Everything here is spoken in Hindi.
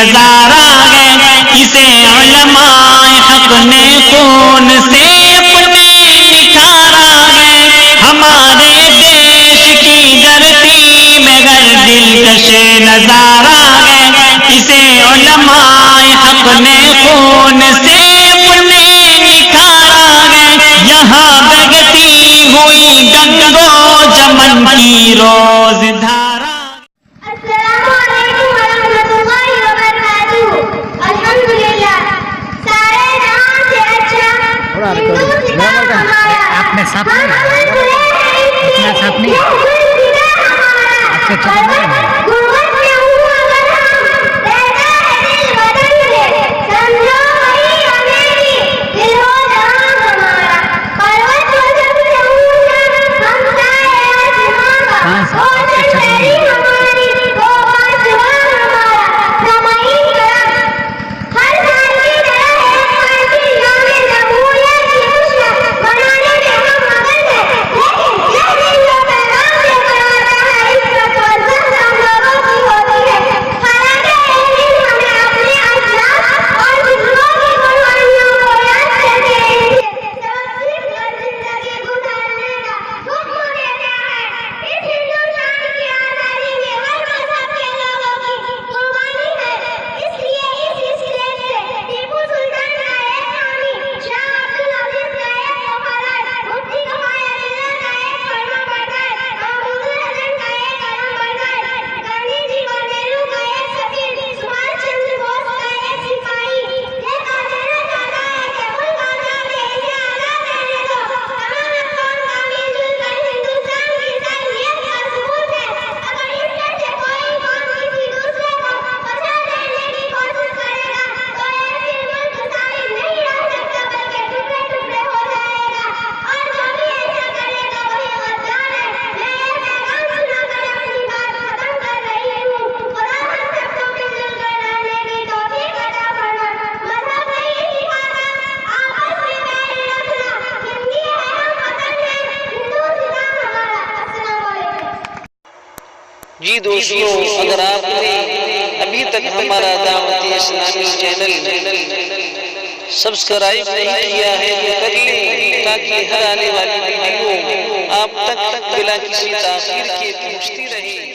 नजारा है, इसे उलमाए हक ने खून से अपने निखारा है। हमारे देश की धरती में गर दिलकश नजारा है, इसे उलमाए हक ने खून से अपने निखारा है। यहाँ बहती हुई गंगो जमन की रोज धारा। अपने साथ नहीं, अपने साथ नहीं, आपसे चलना है। जी दोस्तों, अगर आपने अभी तक हमारा दावत इस्लामी चैनल सब्सक्राइब नहीं किया है तो कर लें, ताकि हर आने वाली वीडियो आप तक बिना किसी ताखीर के पहुंचती रहे।